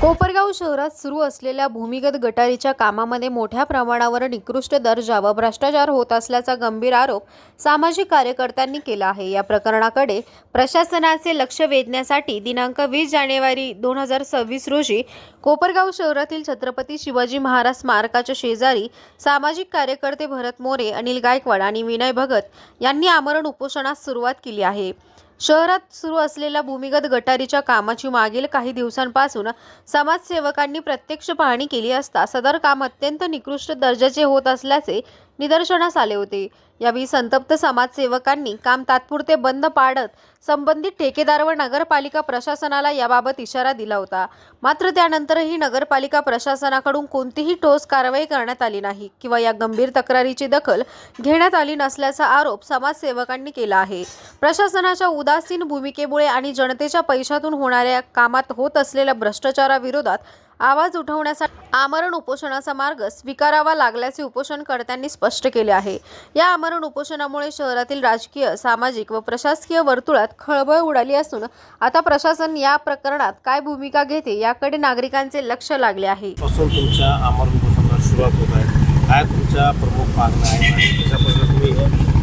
कोपरगाव शहरात सुरू असलेल्या भूमिगत गटारीच्या कामामध्ये मोठ्या प्रमाणावर निकृष्ट दर्जा व भ्रष्टाचार होत असल्याचा गंभीर आरोप सामाजिक कार्यकर्त्यांनी केला आहे। या प्रकरणाकडे प्रशासनाचे लक्ष वेधण्यासाठी दिनांक 20 जानेवारी 2026 रोजी कोपरगाव शहरातील छत्रपती शिवाजी महाराज स्मारकाच्या शेजारी सामाजिक कार्यकर्ते भरत मोरे, अनिल गायकवाड आणि विनय भगत यांनी आमरण उपोषणास सुरुवात केली आहे। शहरात सुरू असलेल्या भूमिगत गटारीच्या कामाची मागील काही दिवसांपासून समाजसेवकांनी प्रत्यक्ष पाहणी केली असता सदर काम अत्यंत निकृष्ट दर्जाचे होत असल्याचे निदर्शनास आले होते। यावेळी संतप्त समाजसेवकांनी काम तात्पुरते बंद पाडत संबंधित ठेकेदार व नगरपालिका प्रशासनाला याबाबत इशारा दिला होता। मात्र त्यानंतरही नगरपालिका प्रशासनाकडून कोणतीही ठोस कारवाई करण्यात आली नाही किंवा या गंभीर तक्रारीची दखल घेण्यात आली नसल्याचा आरोप समाजसेवकांनी केला आहे। प्रशासनाच्या उदासीन भूमिकेमुळे आणि जनतेच्या पैशातून होणाऱ्या कामात होत असलेल्या भ्रष्टाचाराविरोधात आवाज उठवण्यासाठी आमरण उपोषणाचा मार्ग स्वीकारावा लागल्याचे उपोषणकर्त्यांनी स्पष्ट केले आहे। या आमरण उपोषणामुळे शहरातील राजकीय, सामाजिक व प्रशासकीय वर्तुळात खळबळ उडाली असून आता प्रशासन या प्रकरणात काय भूमिका घेते याकडे नागरिकांचे लक्ष लागले आहे। तुमच्या आमरण उपोषणाला सुरुवात होत आहे, काय तुमच्या प्रमुख मागण्या आहेत आणि त्याच्याबद्दल तुम्ही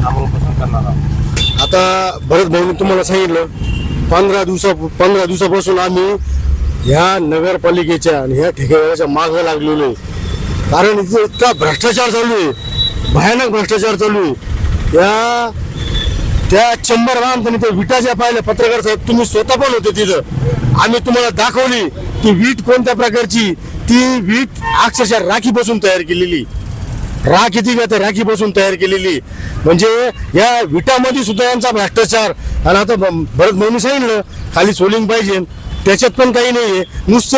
आमरण उपोषण करणार आहात? आता भरत भाऊंनी तुम्हाला सांगितलं 15 दिवसापासून आम्ही ह्या नगरपालिकेच्या आणि ह्या ठेकेदाराच्या मागे लागलेलो आहे। कारण इथे इतका भ्रष्टाचार चालू आहे, भयानक भ्रष्टाचार चालू आहे। त्या चंबर बांधताना त्या विटाच्या पाहिल्या पत्रकार साहेब, तुम्ही स्वतः पण होते तिथं, आम्ही तुम्हाला दाखवली की वीट कोणत्या प्रकारची, ती वीट अक्षरशः राखीपासून तयार केलेली, राख येते का त्या राखीपासून तयार केलेली, म्हणजे या विटामध्ये सुद्धा यांचा भ्रष्टाचार। आणि आता भरत भाऊंनी सांगितलं खाली सोलिंग पाहिजे, त्याच्यात पण काही नाहीये, नुसतं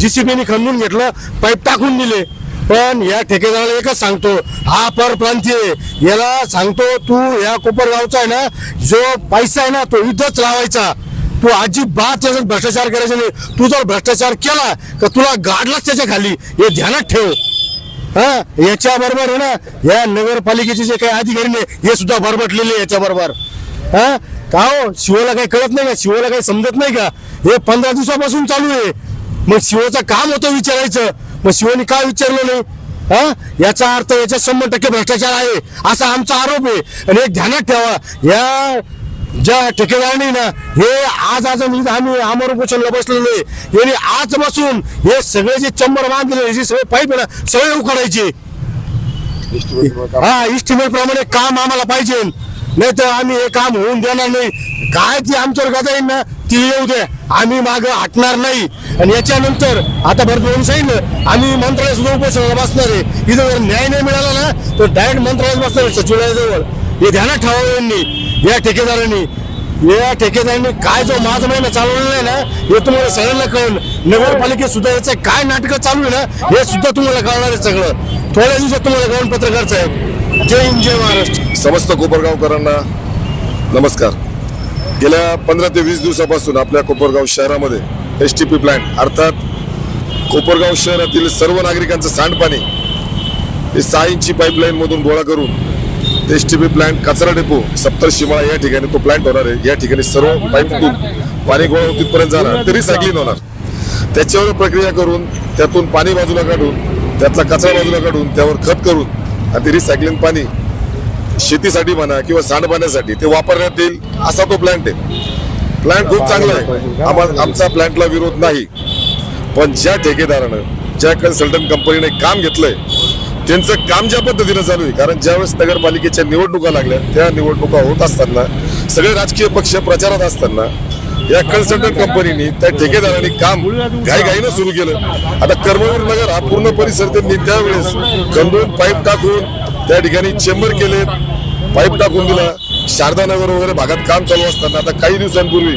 JCBने खंदून घेतलं, पाईप टाकून दिले। पण या ठेकेदाराला एकच सांगतो, हा परप्रांतीय, याला सांगतो तू या कोपरगावचा आहे ना, जो पैसा आहे ना तो इथंच लावायचा, तू अजिबात त्याच्यात भ्रष्टाचार करायचा नाही। तू जर भ्रष्टाचार केला तर तुला गाडलाच त्याच्या खाली, हे ध्यानात ठेव। याच्या बरोबर आहे ना या नगरपालिकेचे जे काही अधिकारी नाही हे सुद्धा बरबटलेले याच्या बरोबर। का हो, शिवाला काही कळत नाही का? शिवाला काही समजत नाही का? हे 15 दिवसापासून चालू आहे। मग शिवाचं काम होतं विचारायचं, मग शिवानी काय विचारलं नाही? याचा अर्थ याच्यात 100% भ्रष्टाचार आहे असा आमचा आरोप आहे। आणि एक ध्यानात ठेवा, या ज्या ठेकेदारांनी ना हे आज आम्ही आमरण उपोषणाला बसलेलो आहे, यांनी आज बसून हे सगळे जे चंबर बांधलेले जे सगळे पाईप आहे ना सगळे उखाडायचे। इस्टिमेट प्रमाणे काम आम्हाला पाहिजे, नाही तर आम्ही हे काम होऊन देणार नाही। काय ती आमच्यावर गदा येईल ना ती येऊ दे, आम्ही मागं हटणार नाही। आणि याच्यानंतर आता भरपूर सांगितलं आम्ही मंत्रालय सुद्धा उपोषणाला बसणार आहे। इथं जर न्याय नाही मिळाला ना तर डायरेक्ट मंत्रालयात बसणार आहे, सचिवालयाजवळ। हे ध्यानात ठेवावं यांनी, या ठेकेदारांनी काय जो माझा महिना चालवलेला आहे ना हे तुम्हाला सगळ्यांना कळलं। नगरपालिकेत सुद्धा याचं काय नाटकं चालू आहे ना हे सुद्धा तुम्हाला कळणार आहे सगळं। थोड्या दिवसात तुम्हाला कळून पत्रकार साहेब। जय हिंद, जय महाराष्ट्र। समस्त कोपरगावकरांना नमस्कार। गेल्या 15 ते 20 दिवसापासून आपल्या कोपरगाव शहरामध्ये STP प्लांट अर्थात कोपरगाव शहरातील सर्व नागरिकांचं सांडपाणी हे 6 इंची पाईपलाईन मधून गोळा करून STP प्लांट कचरा डेपो सप्तर्षिमाळा या ठिकाणी तो प्लांट होणार आहे। या ठिकाणी सर्व पाईपतून पाणी गोळा तिथपर्यंत जाणार, तरी रिसायकलिंग होणार। त्याच्यावर प्रक्रिया करून त्यातून पाणी बाजूला काढून त्यातला कचरा बाजूला काढून त्यावर खत करून आणि ते रिसायकलिंग पाणी शेतीसाठी म्हणा किंवा सांडपाण्यासाठी ते वापरण्यात येईल असा तो प्लांट आहे। प्लांट खूप चांगला आहे, आमचा प्लांटला विरोध नाही। पण ज्या ठेकेदारानं, ज्या कन्सल्टंट कंपनीने काम घेतलंय त्यांचं काम ज्या पद्धतीनं चालू आहे, कारण ज्यावेळेस नगरपालिकेच्या निवडणुका लागल्या त्या निवडणुका होत असताना सगळे राजकीय पक्ष प्रचारात असताना या कन्सल्टंट कंपनीने त्या ठेकेदारांनी काम घाईघाईनं सुरू केलं। आता कर्मवीर नगर हा पूर्ण परिसर त्यांनी त्यावेळेस खंदून पाईप टाकून त्या ठिकाणी चेंबर केले, पाईप टाकून दिला। शारदानगर वगैरे भागात काम चालू असताना आता काही दिवसांपूर्वी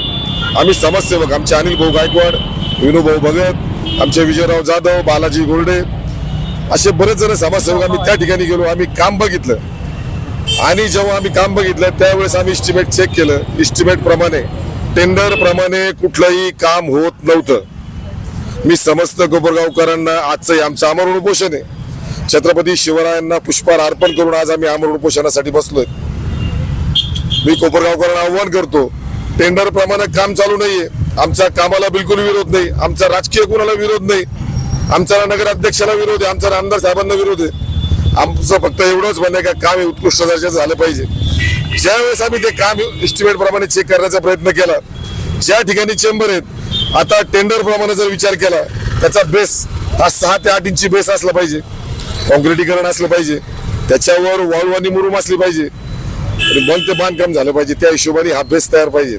आम्ही समाजसेवक आमचे अनिल भाऊ गायकवाड, विनू भाऊ भगत, आमचे विजयराव जाधव, बालाजी गोरडे असे बरेच जण समाजसेवक आम्ही त्या ठिकाणी गेलो। आम्ही काम बघितलं आणि जेव्हा आम्ही काम बघितलं त्यावेळेस आम्ही इस्टिमेट चेक केलं। इस्टिमेट प्रमाणे, टेंडर प्रमाणे कुठलंही काम होत नव्हतं। मी समस्त कोपरगावकरांना आजचं आमचं आमरण उपोषण आहे, छत्रपती शिवरायांना पुष्पहार अर्पण करून आज आम्ही आमरण उपोषणासाठी बसलोय। मी कोपरगावकरांना आव्हान करतो, टेंडर प्रमाणे काम चालू नाहीये, आमच्या कामाला बिलकुल विरोध नाही, आमचा राजकीय कुणाला विरोध नाही, आमचा नगराध्यक्षाला विरोध आहे, आमचा आमदार साहेबांना विरोध आहे. आमचं फक्त एवढंच म्हणणं आहे का काम हे उत्कृष्ट दर्जाचं झालं पाहिजे. ज्यावेळेस आम्ही ते काम एस्टिमेट प्रमाणे चेक करण्याचा प्रयत्न केला, ज्या ठिकाणी चेंबर आहेत आता टेंडर प्रमाणे जर विचार केला त्याचा बेस हा 6 ते 8 इंची बेस असला पाहिजे, कॉन्क्रिटीकरण असलं पाहिजे, त्याच्यावर वाळू आणि मुरुम असली पाहिजे आणि मग ते बांधकाम झालं पाहिजे. त्या हिशोबाने हा बेस तयार पाहिजे.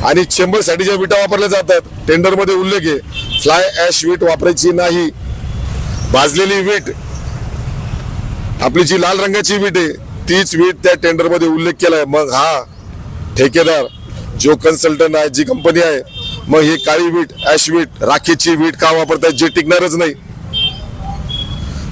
आणि चेंबर साठी ज्या विटा वापरल्या जातात टेंडर मध्ये उल्लेख आहे फ्लाय ऍश वीट वापरायची नाही. भाजलेली वीट, आपली जी लाल रंगाची वीट आहे तीच वीट त्या टेंडर मध्ये उल्लेख केलाय. मग हा ठेकेदार जो कन्सल्टंट आहे, जी कंपनी आहे, मग ही काळी वीट, ऍश वीट, राखेची वीट का वापरतायत जे टिकणारच नाही.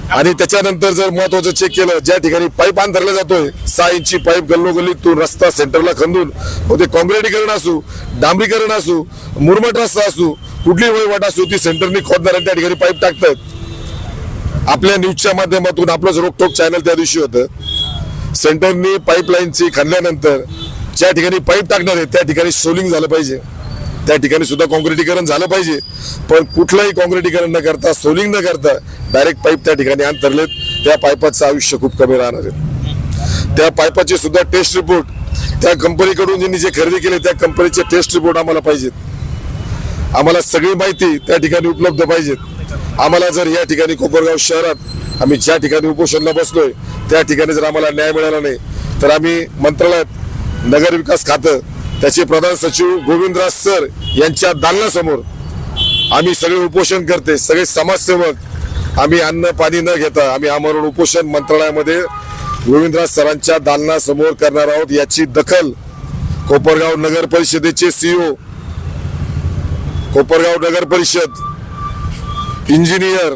आणि त्याच्यानंतर जर महत्वाचं चेक केलं, ज्या ठिकाणी पाईप अंतरला जातोय 6 इंची पाईप गल्लोगल्लीतून रस्ता सेंटरला खंदून, मग ते कॉन्क्रिटीकरण असू, डांबरीकरण असू, मुरमट रस्ता असू, कुठली वहिवाट असू, ती सेंटरनी खोदणाऱ्या त्या ठिकाणी पाईप टाकतायत. आपल्या न्यूजच्या माध्यमातून आपलंच रोकटोक चॅनल त्या दिवशी होतं. सेंटरनी पाईपलाईनची खणल्यानंतर ज्या ठिकाणी पाईप टाकणार आहे त्या ठिकाणी सोलिंग झालं पाहिजे, त्या ठिकाणी सुद्धा कॉन्क्रिटीकरण झालं पाहिजे. पण कुठलंही कॉन्क्रिटीकरण न करता, सोलिंग न करता डायरेक्ट पाईप त्या ठिकाणी अंतरलेत. त्या पाईपाचं आयुष्य खूप कमी राहणार आहे. त्या पाईपाचे सुद्धा टेस्ट रिपोर्ट त्या कंपनीकडून ज्यांनी जे खरेदी केले त्या कंपनीचे टेस्ट रिपोर्ट आम्हाला पाहिजेत. आम्हाला सगळी माहिती त्या ठिकाणी उपलब्ध पाहिजेत. आम्हाला जर या ठिकाणी कोपरगाव शहरात आम्ही ज्या ठिकाणी उपोषणला बसलोय त्या ठिकाणी जर आम्हाला न्याय मिळाला नाही तर आम्ही मंत्रालयात नगर विकास खातं, त्याचे प्रधान सचिव गोविंदराज सर यांच्या दालनासमोर आम्ही सगळे उपोषण करते, सगळे समाजसेवक आम्ही अन्न पाणी न घेता आम्ही आमरण उपोषण मंत्रालयामध्ये गोविंदराज सरांच्या दालनासमोर करणार आहोत. याची दखल कोपरगाव नगर परिषदेचे सीईओ, कोपरगाव नगर परिषद, इंजिनियर,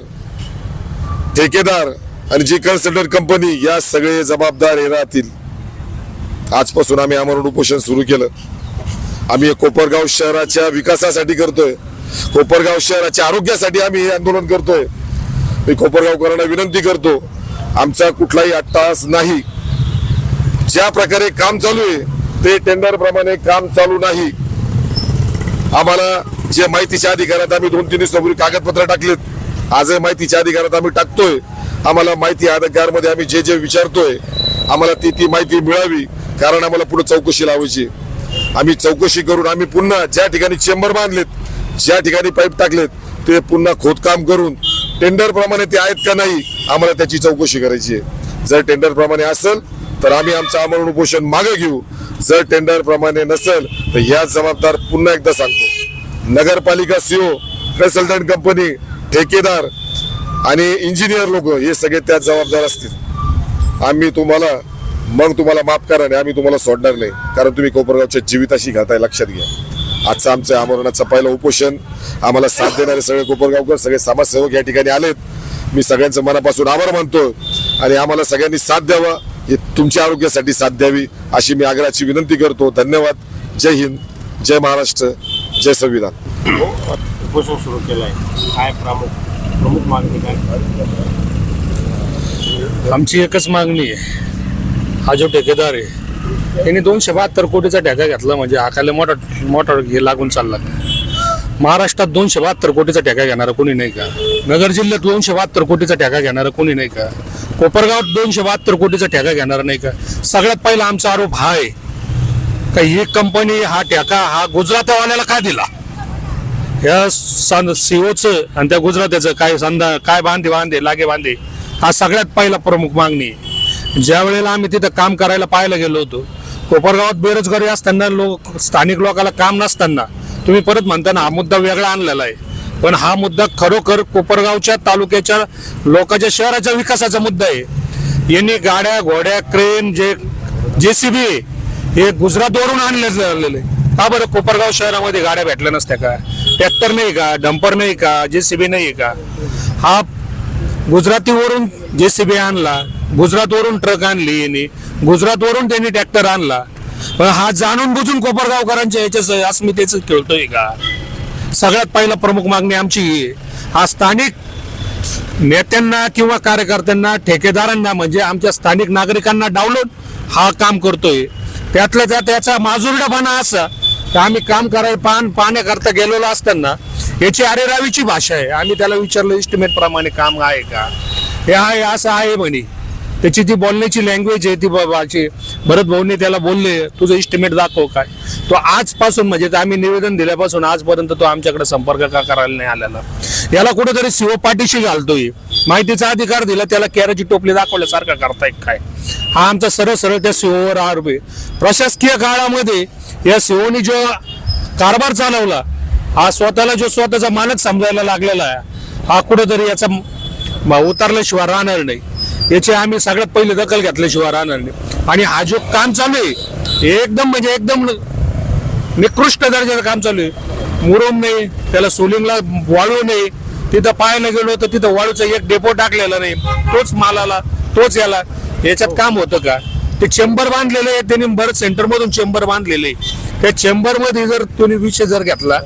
ठेकेदार आणि जी कन्सल्टंट कंपनी या सगळे जबाबदार हे राहतील. आजपासून आम्ही आमरण उपोषण सुरू केलं. आम्ही कोपरगाव शहराच्या विकासासाठी करतोय, कोपरगाव शहराच्या आरोग्यासाठी आम्ही हे आंदोलन करतोय. मी कोपरगावकरांना विनंती करतो, आमचा कुठलाही अट्टाहास नाही. ज्या प्रकारे काम चालू आहे ते टेंडर प्रमाणे काम चालू नाही. आम्हाला जे माहितीच्या अधिकारात आम्ही 2-3 दिवसापूर्वी कागदपत्र टाकलेत, आजही माहितीच्या अधिकारात आम्ही टाकतोय. आम्हाला माहिती अधिकारमध्ये आम्ही जे जे विचारतोय आम्हाला ती माहिती मिळावी, कारण आम्हाला पुढे चौकशी लावायची. आम्ही चौकशी करून आम्ही पुन्हा ज्या ठिकाणी चेंबर बांधलेत, ज्या ठिकाणी पाईप टाकलेत ते पुन्हा खोदकाम करून टेंडर प्रमाणे ते आहेत का नाही आम्हाला त्याची चौकशी करायची आहे. जर टेंडर प्रमाणे असेल तर आम्ही आमचं आमरण उपोषण मागे घेऊ, जर टेंडर प्रमाणे नसेल तर ह्या जबाबदार पुन्हा एकदा सांगतो, नगरपालिका सीओ, कन्सल्टंट कंपनी, ठेकेदार आणि इंजिनियर लोक हे सगळे त्यात जबाबदार असतील. आम्ही तुम्हाला माफ करा आणि आम्ही तुम्हाला सोडणार नाही, कारण तुम्ही कोपरगावच्या जीविताशी घाताय, लक्षात घ्या. आजचं आमचं आमरणाचं पहिलं उपोषण आम्हाला साथ देणारे सगळे कोपरगावकर, सगळे समाजसेवक या ठिकाणी आलेत. मी सगळ्यांचं मनापासून आभार मानतो आणि आम्हाला सगळ्यांनी साथ द्यावा, हे तुमच्या आरोग्यासाठी साथ द्यावी अशी मी आग्रहाची विनंती करतो. धन्यवाद. जय हिंद, जय महाराष्ट्र, जय संविधान. उपोषण सुरू केलं आहे, काय प्रमुख मागणी काय? आमची एकच मागणी आहे, हा जो ठेकेदार आहे त्यांनी 272 कोटीचा ठेका घेतला, म्हणजे हाकाला मोठा हे लागून चालला. महाराष्ट्रात 272 कोटीचा ठेका घेणारा कोणी नाही का? नगर जिल्ह्यात 272 कोटीचा ठेका घेणारा कोणी नाही का? कोपरगावात 272 कोटीचा ठेका घेणारा नाही का? सगळ्यात पहिला आमचा आरोप हा आहे का ही कंपनी हा ठेका हा गुजरातवाल्याला का दिला? या सीओचं आणि त्या गुजरात्याचं काय बांधे लागे बांधे, हा सगळ्यात पहिला प्रमुख मागणी. ज्या वेळेला आम्ही तिथं काम करायला पाहायला गेलो होतो, कोपरगावात बेरोजगारी असताना स्थानिक लोकांना काम नसताना तुम्ही परत म्हणताना हा मुद्दा वेगळा आणलेला आहे. पण हा मुद्दा खरोखर कोपरगावच्या तालुक्याच्या लोकांच्या शहराच्या विकासाचा मुद्दा आहे. यांनी गाड्या, घोड्या, क्रेन, JCB हे गुजरातवरून आणलेले. का बरं कोपरगाव शहरामध्ये गाड्या भेटल्या नसत्या का? ट्रॅक्टर नाही का? डंपर नाही का? JCB नाही का? हा गुजरातीवरून JCB आणला, गुजरातवरून ट्रक आणली यांनी, गुजरातवरून त्यांनी ट्रॅक्टर आणला. पण हा जाणून बुजून कोपरगावकरांच्या याच्या अस्मितेच खेळतोय का? सगळ्यात पहिला प्रमुख मागणी आमची ही, हा स्थानिक नेत्यांना किंवा कार्यकर्त्यांना, ठेकेदारांना म्हणजे आमच्या स्थानिक नागरिकांना डावलून हा काम करतोय. त्यातल्या त्यात त्याचा माजुरडापणा असा तर आम्ही काम करायला पाहण्याकरता गेलेलो असताना याची अरेरावीची भाषा आहे. आम्ही त्याला विचारलं इस्टिमेट प्रमाणे काम आहे का, हे आहे असं आहे म्हणे. त्याची ती बोलण्याची लँग्वेज आहे ती बाबाची. भरत भाऊने त्याला बोलले तुझं इस्टिमेट दाखव काय. तो आजपासून म्हणजे आम्ही निवेदन दिल्यापासून आजपर्यंत तो आमच्याकडे संपर्क का करायला नाही आलेला. याला कुठेतरी सीओ पाठीशी घालतोय. माहितीचा अधिकार दिला त्याला कॅराची टोपली दाखवल्यासारखा करताय काय. हा आमचा सरळ सरळ त्या सीओवर आरोप आहे. प्रशासकीय काळामध्ये या सीओनी जो कारभार चालवला, हा स्वतःला जो स्वतःचा मालक समजायला लागलेला आहे, हा कुठेतरी याचा उतरल्याशिवाय राहणार नाही. याची आम्ही सगळ्यात पहिले दखल घेतल्याशिवाय राहणार नाही. आणि हा जो काम चालू आहे एकदम म्हणजे एकदम निकृष्ट दर्जाचं काम चालू आहे. मुरुम नाही, त्याला सोलिंगला वाळू नाही. तिथं पाहायला गेलो तर तिथं वाळूचा एक डेपो टाकलेला नाही. तोच मालाला तोच याला याच्यात काम होतं का. ते चेंबर बांधलेले आहे त्यांनी, बरं सेंटरमधून चेंबर बांधलेले. त्या चेंबरमध्ये जर तुम्ही विषय जर घेतला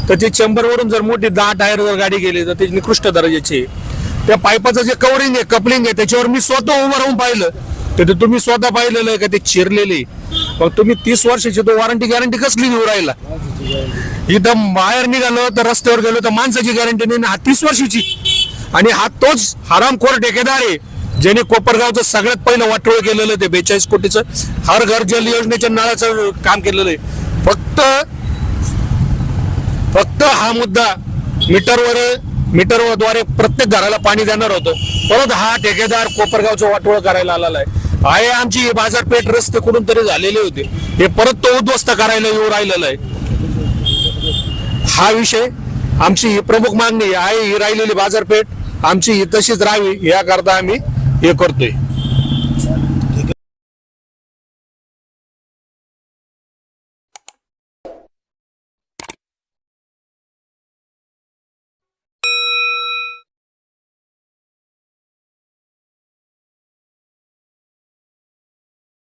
तर ते चेंबरवरून जर मोठी 10 टायर जर गाडी गेली तर ते निकृष्ट दर्जाची. त्या पाईपाचं जे कवरिंग आहे कपलिंग आहे त्याच्यावर मी स्वतः उभं राहून पाहिलं. तर तुम्ही स्वतः पाहिलेलं आहे का ते चिरलेले. मग तुम्ही 30 वर्षाची तो वॉरंटी गॅरंटी कसली देऊ राहिला. इथं बाहेर निघालो तर रस्त्यावर गेलो तर माणसाची गॅरंटी नाही, हा 30 वर्षाची. आणि हा तोच हरामखोर ठेकेदार आहे ज्याने कोपरगावचं सगळ्यात पहिलं वाटोळ केलेलं ते 42 कोटीचं हर घर जल योजनेच्या नळाचं काम केलेलं आहे. फक्त हा मुद्दा मीटरद्वारे प्रत्येक घराला पाणी देणार होतं. परत हा ठेकेदार कोपरगावचं वाटोळ करायला आलेला आहे. आमची बाजारपेठ रस्ते कुठून तरी झालेले होते, हे परत तो उद्ध्वस्त करायला येऊ राहिलेला आहे. हा विषय आमची ही प्रमुख मागणी आहे. ही राहिलेली बाजारपेठ आमची ही तशीच राहावी याकरता आम्ही हे करतोय.